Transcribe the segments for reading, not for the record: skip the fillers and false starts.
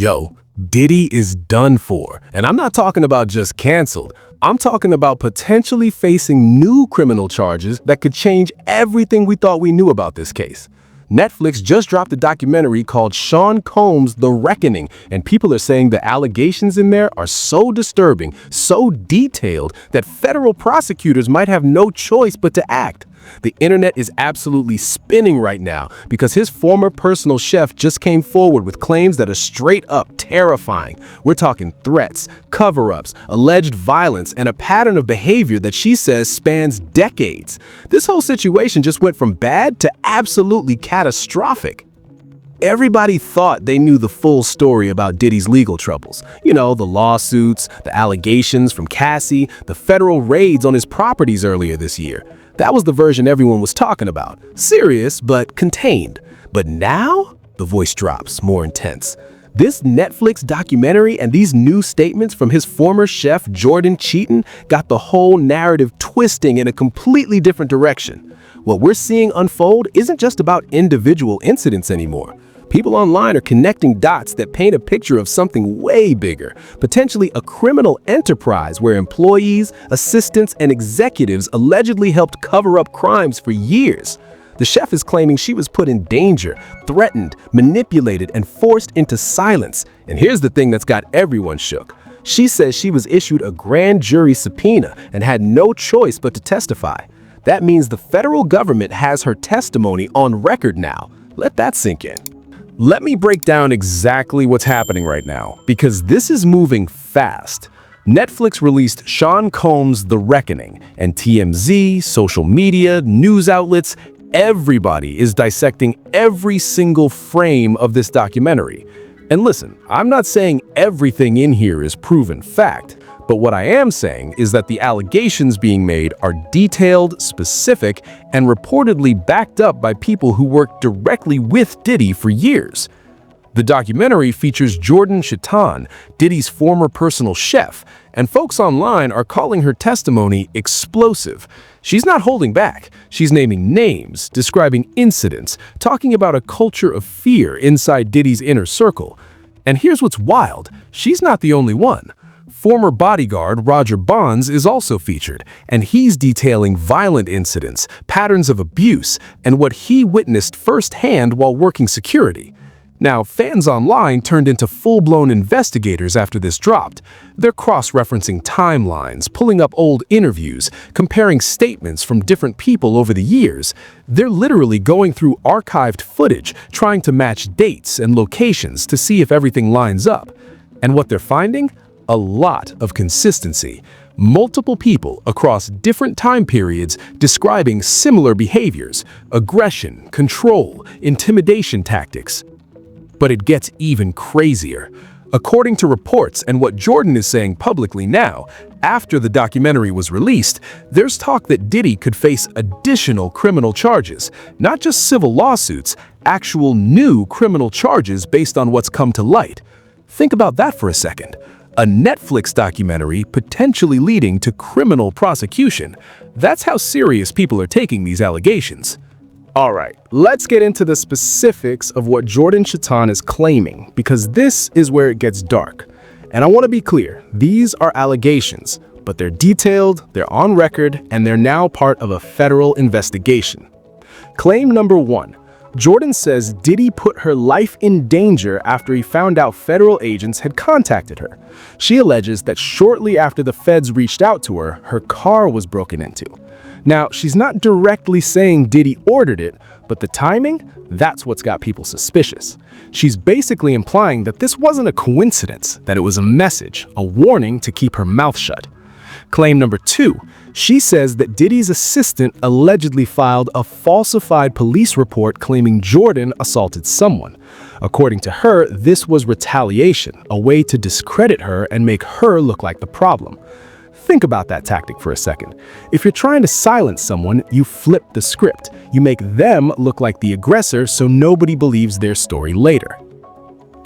Yo, Diddy is done for. And I'm not talking about just canceled. I'm talking about potentially facing new criminal charges that could change everything we thought we knew about this case. Netflix just dropped a documentary called Sean Combs' The Reckoning, and people are saying the allegations in there are so disturbing, so detailed, that federal prosecutors might have no choice but to act. The internet is absolutely spinning right now because his former personal chef just came forward with claims that are straight up terrifying. We're talking threats, cover-ups, alleged violence, and a pattern of behavior that she says spans decades. This whole situation just went from bad to absolutely catastrophic. Everybody thought they knew the full story about Diddy's legal troubles. You know, the lawsuits, the allegations from Cassie, the federal raids on his properties earlier this year. That was the version everyone was talking about. Serious, but contained. But now, the voice drops, more intense. This Netflix documentary and these new statements from his former chef, Jordan Chitan, got the whole narrative twisting in a completely different direction. What we're seeing unfold isn't just about individual incidents anymore. People online are connecting dots that paint a picture of something way bigger, potentially a criminal enterprise where employees, assistants, and executives allegedly helped cover up crimes for years. The chef is claiming she was put in danger, threatened, manipulated, and forced into silence. And here's the thing that's got everyone shook. She says she was issued a grand jury subpoena and had no choice but to testify. That means the federal government has her testimony on record now. Let that sink in. Let me break down exactly what's happening right now, because this is moving fast. Netflix released Sean Combs' The Reckoning, and TMZ, social media, news outlets, everybody is dissecting every single frame of this documentary. And listen, I'm not saying everything in here is proven fact, but what I am saying is that the allegations being made are detailed, specific, and reportedly backed up by people who worked directly with Diddy for years. The documentary features Jordan Chitan, Diddy's former personal chef, and folks online are calling her testimony explosive. She's not holding back. She's naming names, describing incidents, talking about a culture of fear inside Diddy's inner circle. And here's what's wild. She's not the only one. Former Bodyguard Roger Bonds is also featured, and he's detailing violent incidents, patterns of abuse, and what he witnessed firsthand while working security. Now, fans online turned into full-blown investigators after this dropped. They're cross-referencing timelines, pulling up old interviews, comparing statements from different people over the years. They're literally going through archived footage, trying to match dates and locations to see if everything lines up. And what they're finding? A lot of consistency. Multiple people across different time periods describing similar behaviors, aggression, control, intimidation tactics. But it gets even crazier. According to reports and what Jordan is saying publicly now, after the documentary was released, there's talk that Diddy could face additional criminal charges, not just civil lawsuits, actual new criminal charges based on what's come to light. Think about that for a second. A Netflix documentary potentially leading to criminal prosecution. That's how serious people are taking these allegations. All right, let's get into the specifics of what Jordan Chitan is claiming, because this is where it gets dark. And I want to be clear, these are allegations, but they're detailed, they're on record, and they're now part of a federal investigation. Claim number 1. Jordan says Diddy put her life in danger after he found out federal agents had contacted her. She alleges that shortly after the feds reached out to her, her car was broken into. Now, she's not directly saying Diddy ordered it, but the timing, that's what's got people suspicious. She's basically implying that this wasn't a coincidence, that it was a message, a warning to keep her mouth shut. Claim number 2. She says that Diddy's assistant allegedly filed a falsified police report claiming Jordan assaulted someone. According to her, this was retaliation, a way to discredit her and make her look like the problem. Think about that tactic for a second. If you're trying to silence someone, you flip the script. You make them look like the aggressor so nobody believes their story later.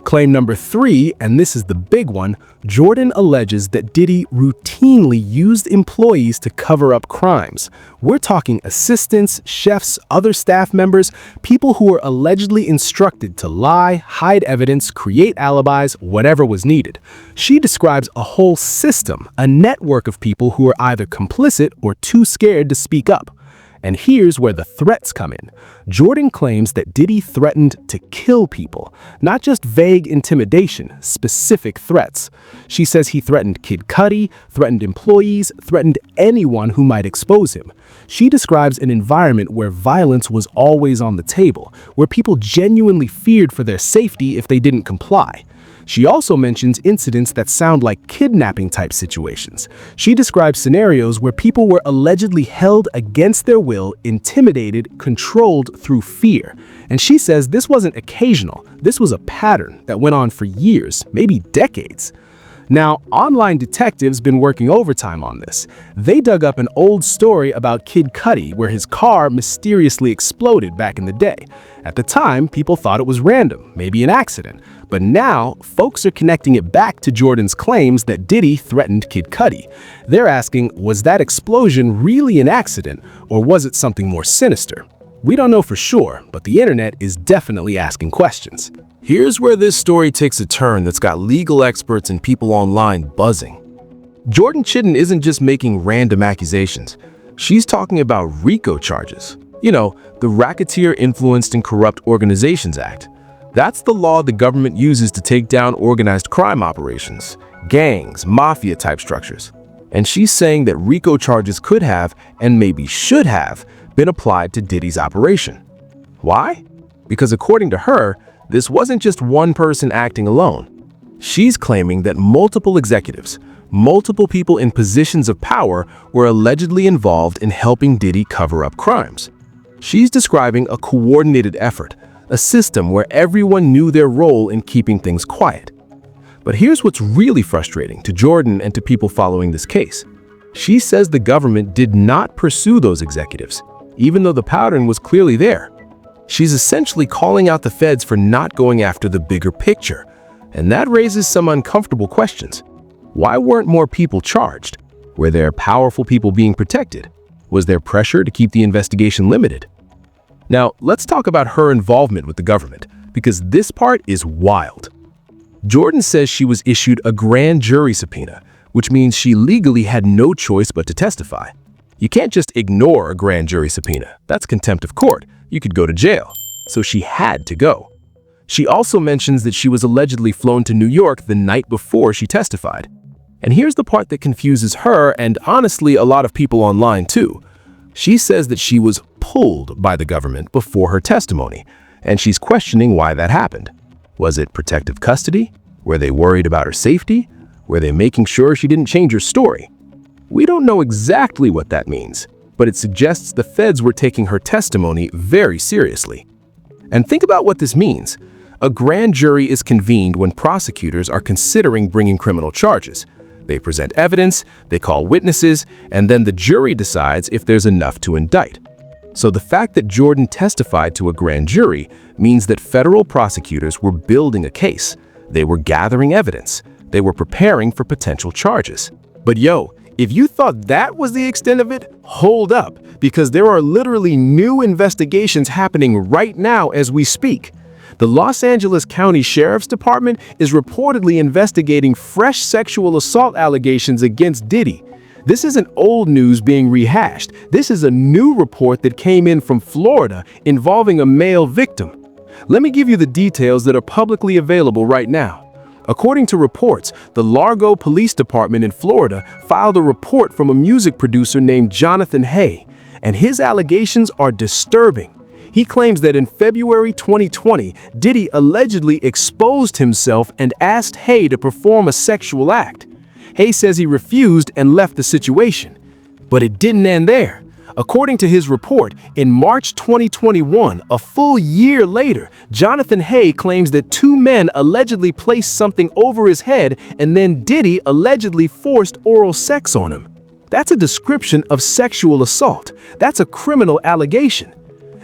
Claim number 3, and this is the big one, Jordan alleges that Diddy routinely used employees to cover up crimes. We're talking assistants, chefs, other staff members, people who were allegedly instructed to lie, hide evidence, create alibis, whatever was needed. She describes a whole system, a network of people who are either complicit or too scared to speak up. And here's where the threats come in. Jordan claims that Diddy threatened to kill people, not just vague intimidation, specific threats. She says he threatened Kid Cudi, threatened employees, threatened anyone who might expose him. She describes an environment where violence was always on the table, where people genuinely feared for their safety if they didn't comply. She also mentions incidents that sound like kidnapping-type situations. She describes scenarios where people were allegedly held against their will, intimidated, controlled through fear. And she says this wasn't occasional. This was a pattern that went on for years, maybe decades. Now, online detectives been working overtime on this. They dug up an old story about Kid Cudi where his car mysteriously exploded back in the day. At the time, people thought it was random, maybe an accident. But now, folks are connecting it back to Jordan's claims that Diddy threatened Kid Cudi. They're asking, was that explosion really an accident, or was it something more sinister? We don't know for sure, but the internet is definitely asking questions. Here's where this story takes a turn that's got legal experts and people online buzzing. Jordan Chitan isn't just making random accusations. She's talking about RICO charges. You know, the Racketeer Influenced and Corrupt Organizations Act. That's the law the government uses to take down organized crime operations, gangs, mafia-type structures. And she's saying that RICO charges could have, and maybe should have, been applied to Diddy's operation. Why? Because according to her, this wasn't just one person acting alone. She's claiming that multiple executives, multiple people in positions of power were allegedly involved in helping Diddy cover up crimes. She's describing a coordinated effort, a system where everyone knew their role in keeping things quiet. But here's what's really frustrating to Jordan and to people following this case. She says the government did not pursue those executives, even though the pattern was clearly there. She's essentially calling out the feds for not going after the bigger picture, and that raises some uncomfortable questions. Why weren't more people charged? Were there powerful people being protected? Was there pressure to keep the investigation limited? Now, let's talk about her involvement with the government, because this part is wild. Jordan says she was issued a grand jury subpoena, which means she legally had no choice but to testify. You can't just ignore a grand jury subpoena. That's contempt of court. You could go to jail. So she had to go. She also mentions that she was allegedly flown to New York the night before she testified. And here's the part that confuses her and honestly a lot of people online too. She says that she was pulled by the government before her testimony, and she's questioning why that happened. Was it protective custody? Were they worried about her safety? Were they making sure she didn't change her story? We don't know exactly what that means, but it suggests the feds were taking her testimony very seriously. And think about what this means. A grand jury is convened when prosecutors are considering bringing criminal charges. They present evidence, they call witnesses, and then the jury decides if there's enough to indict. So the fact that Jordan testified to a grand jury means that federal prosecutors were building a case. They were gathering evidence. They were preparing for potential charges. But yo, if you thought that was the extent of it, hold up, because there are literally new investigations happening right now as we speak. The Los Angeles County Sheriff's Department is reportedly investigating fresh sexual assault allegations against Diddy. This isn't old news being rehashed. This is a new report that came in from Florida involving a male victim. Let me give you the details that are publicly available right now. According to reports, the Largo Police Department in Florida filed a report from a music producer named Jonathan Hay, and his allegations are disturbing. He claims that in February 2020, Diddy allegedly exposed himself and asked Hay to perform a sexual act. Hay says he refused and left the situation. But it didn't end there. According to his report, in March 2021, a full year later, Jonathan Hay claims that two men allegedly placed something over his head and then Diddy allegedly forced oral sex on him. That's a description of sexual assault. That's a criminal allegation.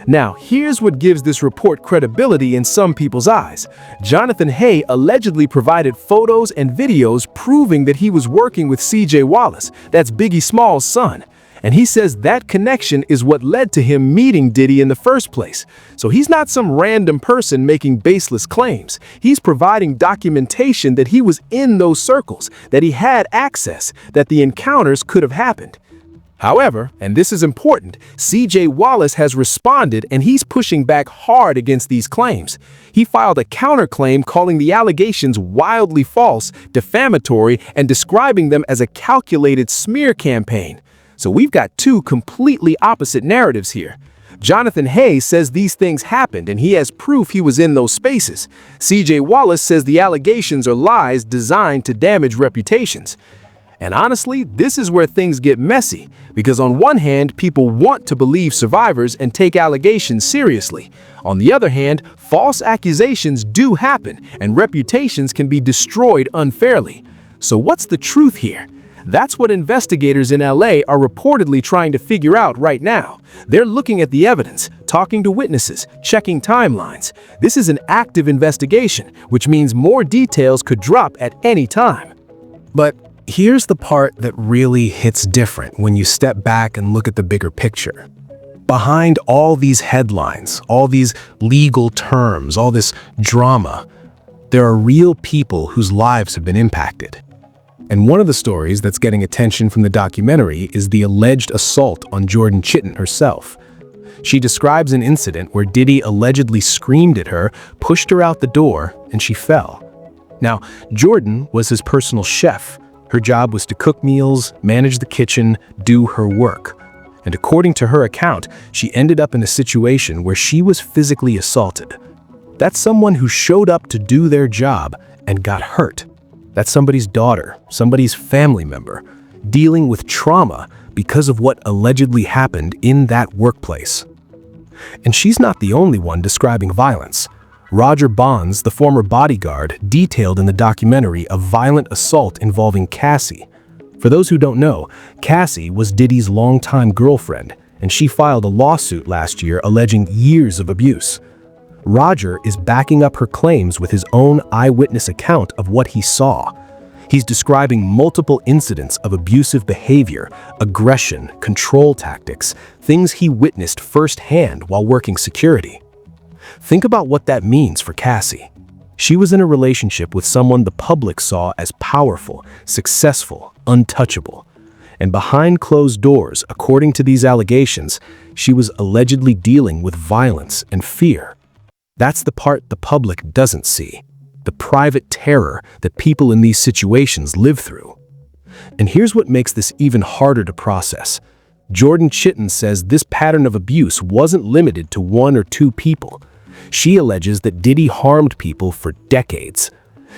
Now, here's what gives this report credibility in some people's eyes. Jonathan Hay allegedly provided photos and videos proving that he was working with CJ Wallace, that's Biggie Small's son. And he says that connection is what led to him meeting Diddy in the first place. So he's not some random person making baseless claims. He's providing documentation that he was in those circles, that he had access, that the encounters could have happened. However, and this is important, CJ Wallace has responded and he's pushing back hard against these claims. He filed a counterclaim calling the allegations wildly false, defamatory, and describing them as a calculated smear campaign. So we've got two completely opposite narratives here. Jonathan Hay says these things happened and he has proof he was in those spaces. CJ Wallace says the allegations are lies designed to damage reputations. And honestly, this is where things get messy, because on one hand, people want to believe survivors and take allegations seriously. On the other hand, false accusations do happen, and reputations can be destroyed unfairly. So what's the truth here? That's what investigators in LA are reportedly trying to figure out right now. They're looking at the evidence, talking to witnesses, checking timelines. This is an active investigation, which means more details could drop at any time. But here's the part that really hits different when you step back and look at the bigger picture. Behind all these headlines, all these legal terms, all this drama, there are real people whose lives have been impacted. And one of the stories that's getting attention from the documentary is the alleged assault on Jordan Chitan herself. She describes an incident where Diddy allegedly screamed at her, pushed her out the door, and she fell. Now, Jordan was his personal chef. Her job was to cook meals, manage the kitchen, do her work. And according to her account, she ended up in a situation where she was physically assaulted. That's someone who showed up to do their job and got hurt. That's somebody's daughter, somebody's family member, dealing with trauma because of what allegedly happened in that workplace. And she's not the only one describing violence. Roger Bonds, the former bodyguard, detailed in the documentary a violent assault involving Cassie. For those who don't know, Cassie was Diddy's longtime girlfriend, and she filed a lawsuit last year alleging years of abuse. Roger is backing up her claims with his own eyewitness account of what he saw. He's describing multiple incidents of abusive behavior, aggression, control tactics, things he witnessed firsthand while working security. Think about what that means for Cassie. She was in a relationship with someone the public saw as powerful, successful, untouchable. And behind closed doors, according to these allegations, she was allegedly dealing with violence and fear. That's the part the public doesn't see, the private terror that people in these situations live through. And here's what makes this even harder to process. Jordan Chitan says this pattern of abuse wasn't limited to one or two people. She alleges that Diddy harmed people for decades.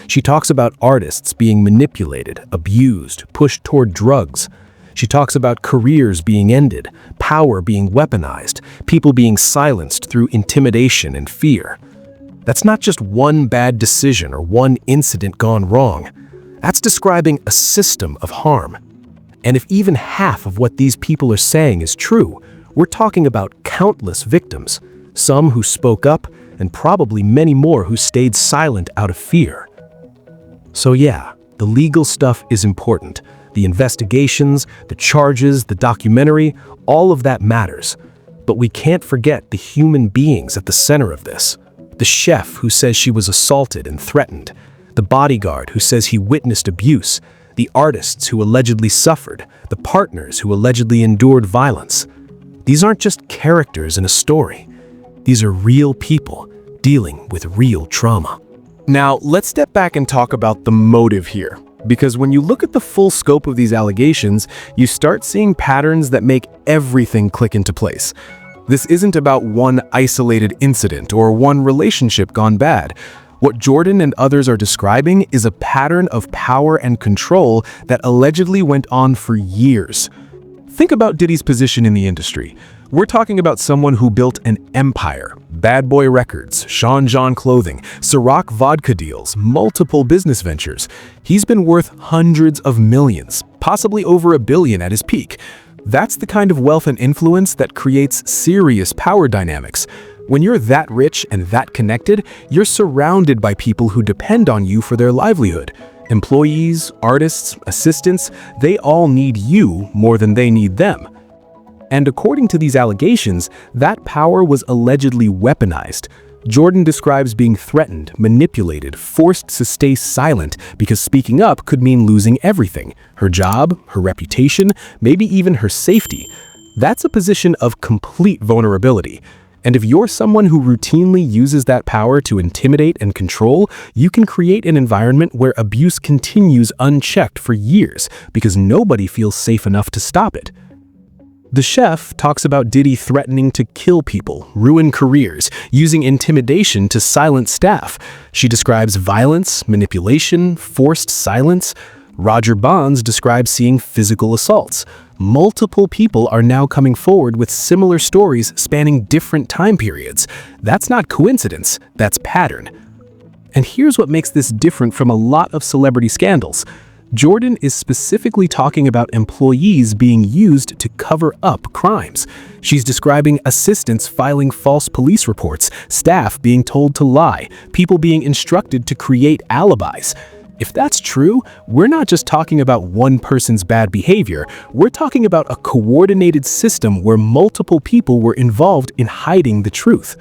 She talks about artists being manipulated, abused, pushed toward drugs. She talks about careers being ended, power being weaponized, people being silenced through intimidation and fear. That's not just one bad decision or one incident gone wrong. That's describing a system of harm. And if even half of what these people are saying is true, we're talking about countless victims, some who spoke up and probably many more who stayed silent out of fear. So yeah, the legal stuff is important. The investigations, the charges, the documentary, all of that matters. But we can't forget the human beings at the center of this. The chef who says she was assaulted and threatened. The bodyguard who says he witnessed abuse. The artists who allegedly suffered. The partners who allegedly endured violence. These aren't just characters in a story. These are real people dealing with real trauma. Now, let's step back and talk about the motive here. Because when you look at the full scope of these allegations, you start seeing patterns that make everything click into place. This isn't about one isolated incident or one relationship gone bad. What Jordan and others are describing is a pattern of power and control that allegedly went on for years. Think about Diddy's position in the industry. We're talking about someone who built an empire. Bad Boy Records, Sean John Clothing, Ciroc vodka deals, multiple business ventures. He's been worth hundreds of millions, possibly over $1 billion at his peak. That's the kind of wealth and influence that creates serious power dynamics. When you're that rich and that connected, you're surrounded by people who depend on you for their livelihood. Employees, artists, assistants, they all need you more than they need them. And according to these allegations, that power was allegedly weaponized. Jordan describes being threatened, manipulated, forced to stay silent because speaking up could mean losing everything: her job, her reputation, maybe even her safety. That's a position of complete vulnerability. And if you're someone who routinely uses that power to intimidate and control, you can create an environment where abuse continues unchecked for years because nobody feels safe enough to stop it. The chef talks about Diddy threatening to kill people, ruin careers, using intimidation to silence staff. She describes violence, manipulation, forced silence. Roger Bonds describes seeing physical assaults. Multiple people are now coming forward with similar stories spanning different time periods. That's not coincidence, that's pattern. And here's what makes this different from a lot of celebrity scandals. Jordan is specifically talking about employees being used to cover up crimes. She's describing assistants filing false police reports, staff being told to lie, people being instructed to create alibis. If that's true, we're not just talking about one person's bad behavior, we're talking about a coordinated system where multiple people were involved in hiding the truth.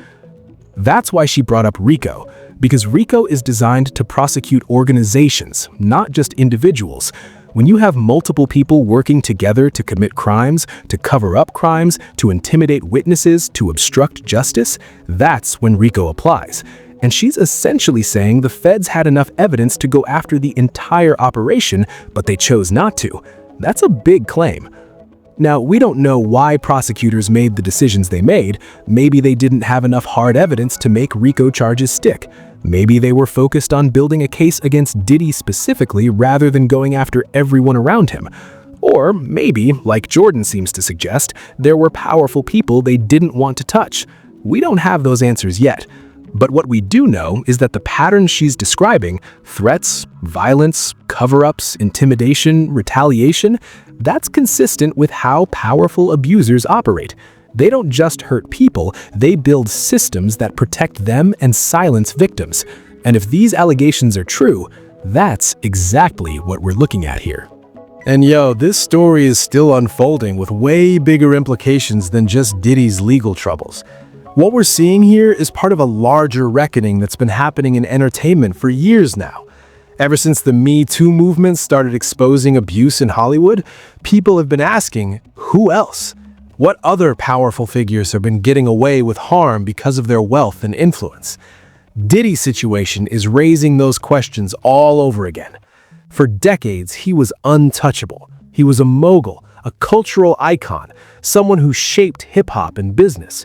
That's why she brought up RICO, because RICO is designed to prosecute organizations, not just individuals. When you have multiple people working together to commit crimes, to cover up crimes, to intimidate witnesses, to obstruct justice, that's when RICO applies. And she's essentially saying the feds had enough evidence to go after the entire operation, but they chose not to. That's a big claim. Now, we don't know why prosecutors made the decisions they made. Maybe they didn't have enough hard evidence to make RICO charges stick. Maybe they were focused on building a case against Diddy specifically rather than going after everyone around him. Or maybe, like Jordan seems to suggest, there were powerful people they didn't want to touch. We don't have those answers yet. But what we do know is that the patterns she's describing, threats, violence, cover-ups, intimidation, retaliation, that's consistent with how powerful abusers operate. They don't just hurt people, they build systems that protect them and silence victims. And if these allegations are true, that's exactly what we're looking at here. And yo, this story is still unfolding with way bigger implications than just Diddy's legal troubles. What we're seeing here is part of a larger reckoning that's been happening in entertainment for years now. Ever since the Me Too movement started exposing abuse in Hollywood, people have been asking, who else? What other powerful figures have been getting away with harm because of their wealth and influence? Diddy's situation is raising those questions all over again. For decades, he was untouchable. He was a mogul, a cultural icon, someone who shaped hip-hop and business.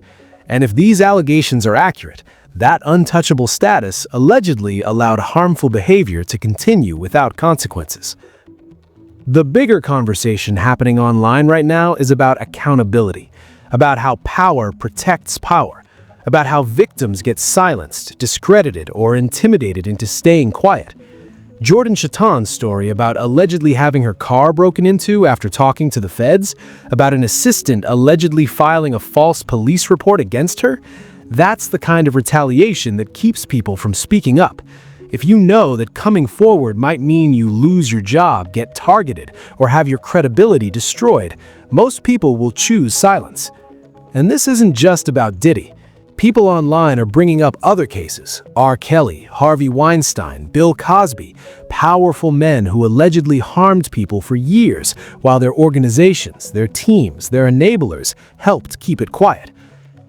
And if these allegations are accurate, that untouchable status allegedly allowed harmful behavior to continue without consequences. The bigger conversation happening online right now is about accountability, about how power protects power, about how victims get silenced, discredited, or intimidated into staying quiet. Jordan Chitan's story about allegedly having her car broken into after talking to the feds, about an assistant allegedly filing a false police report against her, that's the kind of retaliation that keeps people from speaking up. If you know that coming forward might mean you lose your job, get targeted, or have your credibility destroyed, most people will choose silence. And this isn't just about Diddy. People online are bringing up other cases: R. Kelly, Harvey Weinstein, Bill Cosby, powerful men who allegedly harmed people for years while their organizations, their teams, their enablers helped keep it quiet.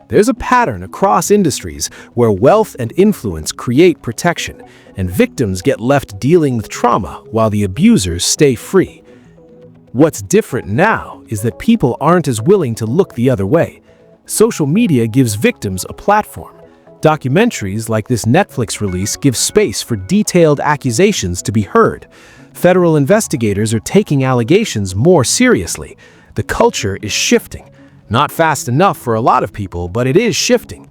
There's a pattern across industries where wealth and influence create protection, and victims get left dealing with trauma while the abusers stay free. What's different now is that people aren't as willing to look the other way. Social media gives victims a platform. Documentaries like this Netflix release give space for detailed accusations to be heard. Federal investigators are taking allegations more seriously. The culture is shifting. Not fast enough for a lot of people, but it is shifting.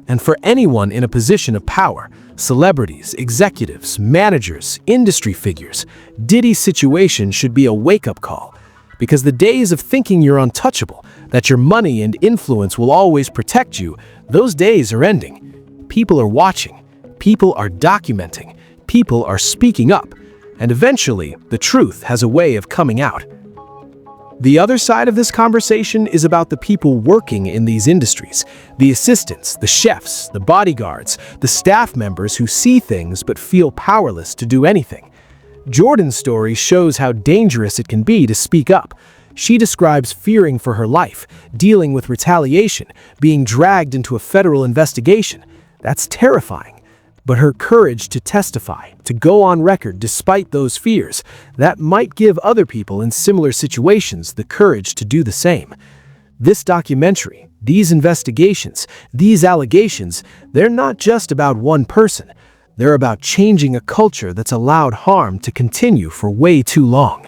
And for anyone in a position of power, celebrities, executives, managers, industry figures, Diddy's situation should be a wake-up call. Because the days of thinking you're untouchable, that your money and influence will always protect you, those days are ending. People are watching. People are documenting. People are speaking up. And eventually, the truth has a way of coming out. The other side of this conversation is about the people working in these industries, the assistants, the chefs, the bodyguards, the staff members who see things but feel powerless to do anything. Jordan's story shows how dangerous it can be to speak up. She describes fearing for her life, dealing with retaliation, being dragged into a federal investigation. That's terrifying. But her courage to testify, to go on record despite those fears, that might give other people in similar situations the courage to do the same. This documentary, these investigations, these allegations, they're not just about one person. They're about changing a culture that's allowed harm to continue for way too long.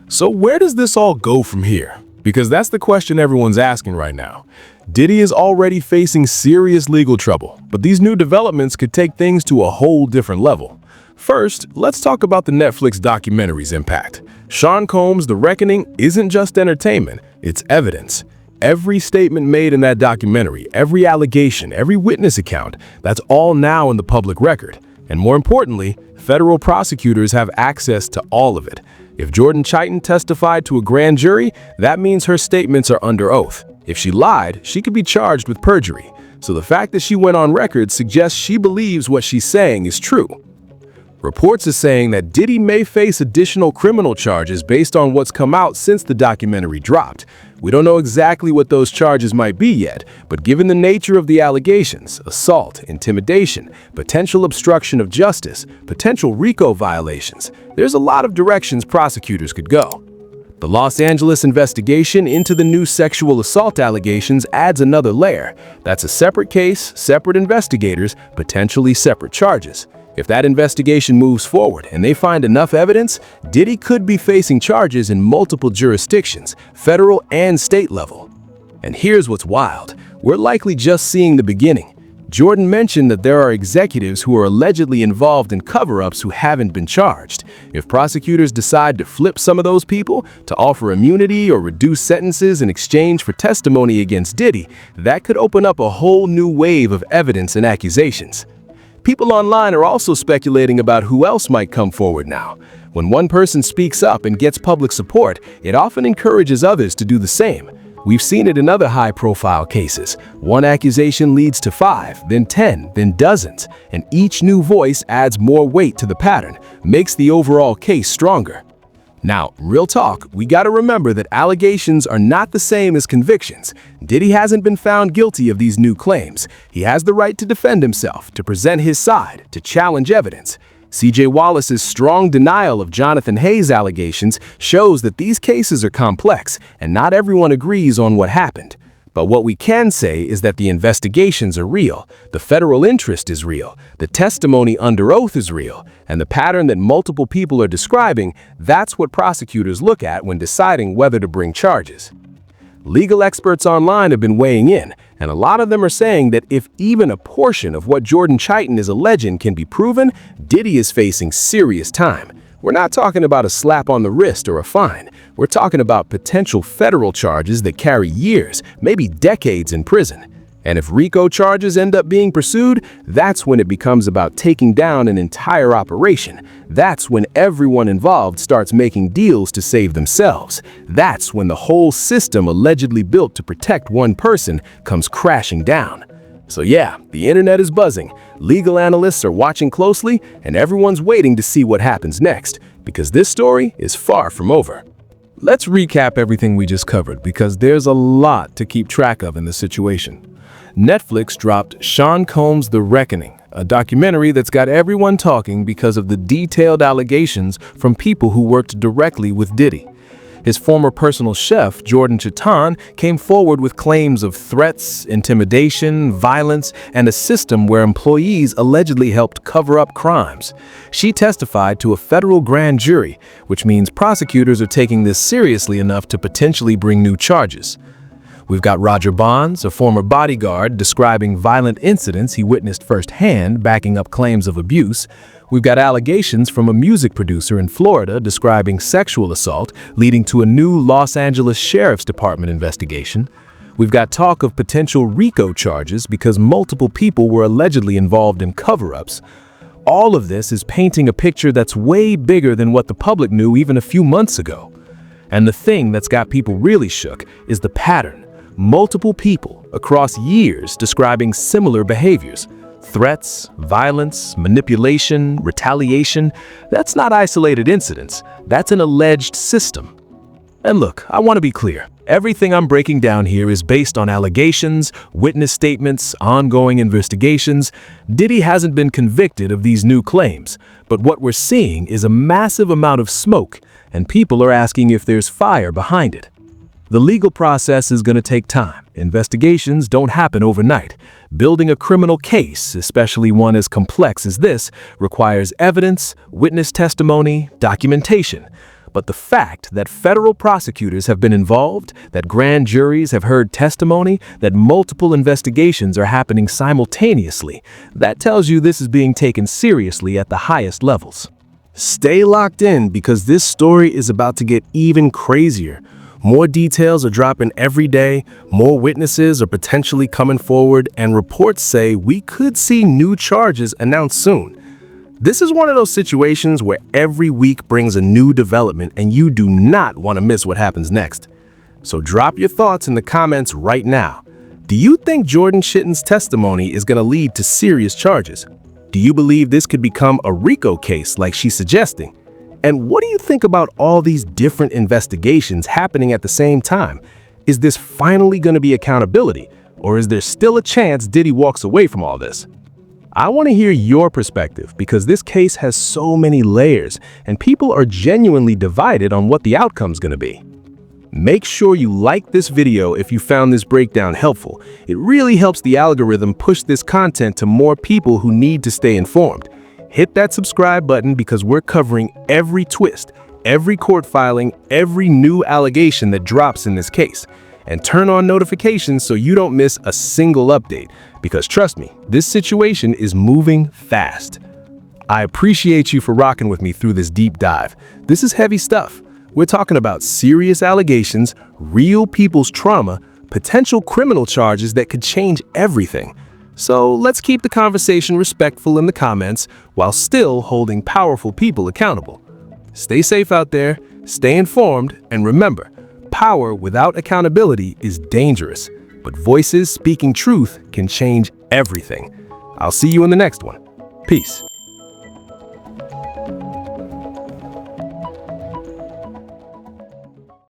So where does this all go from here? Because that's the question everyone's asking right now. Diddy is already facing serious legal trouble, but these new developments could take things to a whole different level. First, let's talk about the Netflix documentary's impact. Sean Combs' The Reckoning isn't just entertainment, it's evidence. Every statement made in that documentary, every allegation, every witness account, that's all now in the public record. And more importantly, federal prosecutors have access to all of it. If Jordan Chitan testified to a grand jury, that means her statements are under oath. If she lied, she could be charged with perjury. So the fact that she went on record suggests she believes what she's saying is true. Reports are saying that Diddy may face additional criminal charges based on what's come out since the documentary dropped. We don't know exactly what those charges might be yet, but given the nature of the allegations, assault, intimidation, potential obstruction of justice, potential RICO violations, there's a lot of directions prosecutors could go. The Los Angeles investigation into the new sexual assault allegations adds another layer. That's a separate case, separate investigators, potentially separate charges. If that investigation moves forward and they find enough evidence, Diddy could be facing charges in multiple jurisdictions, federal and state level. And here's what's wild. We're likely just seeing the beginning. Jordan mentioned that there are executives who are allegedly involved in cover-ups who haven't been charged. If prosecutors decide to flip some of those people, to offer immunity or reduce sentences in exchange for testimony against Diddy, that could open up a whole new wave of evidence and accusations. People online are also speculating about who else might come forward now. When one person speaks up and gets public support, it often encourages others to do the same. We've seen it in other high-profile cases. One accusation leads to 5, then 10, then dozens, and each new voice adds more weight to the pattern, makes the overall case stronger. Now, real talk, we gotta remember that allegations are not the same as convictions. Diddy hasn't been found guilty of these new claims. He has the right to defend himself, to present his side, to challenge evidence. CJ Wallace's strong denial of Jonathan Hayes' allegations shows that these cases are complex, and not everyone agrees on what happened. But what we can say is that the investigations are real, the federal interest is real, the testimony under oath is real, and the pattern that multiple people are describing, that's what prosecutors look at when deciding whether to bring charges. Legal experts online have been weighing in, and a lot of them are saying that if even a portion of what Jordan Chitan is alleging can be proven, Diddy is facing serious time. We're not talking about a slap on the wrist or a fine. We're talking about potential federal charges that carry years, maybe decades in prison. And if RICO charges end up being pursued, that's when it becomes about taking down an entire operation. That's when everyone involved starts making deals to save themselves. That's when the whole system allegedly built to protect one person comes crashing down. So yeah, the internet is buzzing, legal analysts are watching closely, and everyone's waiting to see what happens next, because this story is far from over. Let's recap everything we just covered, because there's a lot to keep track of in this situation. Netflix dropped Sean Combs' The Reckoning, a documentary that's got everyone talking because of the detailed allegations from people who worked directly with Diddy. His former personal chef, Jordan Chitan, came forward with claims of threats, intimidation, violence, and a system where employees allegedly helped cover up crimes. She testified to a federal grand jury, which means prosecutors are taking this seriously enough to potentially bring new charges. We've got Roger Bonds, a former bodyguard, describing violent incidents he witnessed firsthand, backing up claims of abuse. We've got allegations from a music producer in Florida describing sexual assault, leading to a new Los Angeles Sheriff's Department investigation. We've got talk of potential RICO charges because multiple people were allegedly involved in cover-ups. All of this is painting a picture that's way bigger than what the public knew even a few months ago. And the thing that's got people really shook is the pattern. Multiple people across years describing similar behaviors. Threats, violence, manipulation, retaliation. That's not isolated incidents. That's an alleged system. And look, I want to be clear. Everything I'm breaking down here is based on allegations, witness statements, ongoing investigations. Diddy hasn't been convicted of these new claims, but what we're seeing is a massive amount of smoke, and people are asking if there's fire behind it. The legal process is going to take time. Investigations don't happen overnight. Building a criminal case, especially one as complex as this, requires evidence, witness testimony, documentation. But the fact that federal prosecutors have been involved, that grand juries have heard testimony, that multiple investigations are happening simultaneously, that tells you this is being taken seriously at the highest levels. Stay locked in because this story is about to get even crazier. More details are dropping every day, more witnesses are potentially coming forward, and reports say we could see new charges announced soon. This is one of those situations where every week brings a new development and you do not want to miss what happens next. So drop your thoughts in the comments right now. Do you think Jordan Chitan's testimony is going to lead to serious charges? Do you believe this could become a RICO case like she's suggesting? And what do you think about all these different investigations happening at the same time? Is this finally going to be accountability, or is there still a chance Diddy walks away from all this? I want to hear your perspective because this case has so many layers and people are genuinely divided on what the outcome's going to be. Make sure you like this video if you found this breakdown helpful. It really helps the algorithm push this content to more people who need to stay informed. Hit that subscribe button because we're covering every twist, every court filing, every new allegation that drops in this case. And turn on notifications so you don't miss a single update. Because trust me, this situation is moving fast. I appreciate you for rocking with me through this deep dive. This is heavy stuff. We're talking about serious allegations, real people's trauma, potential criminal charges that could change everything. So let's keep the conversation respectful in the comments while still holding powerful people accountable. Stay safe out there, stay informed, and remember, power without accountability is dangerous, but voices speaking truth can change everything. I'll see you in the next one. Peace.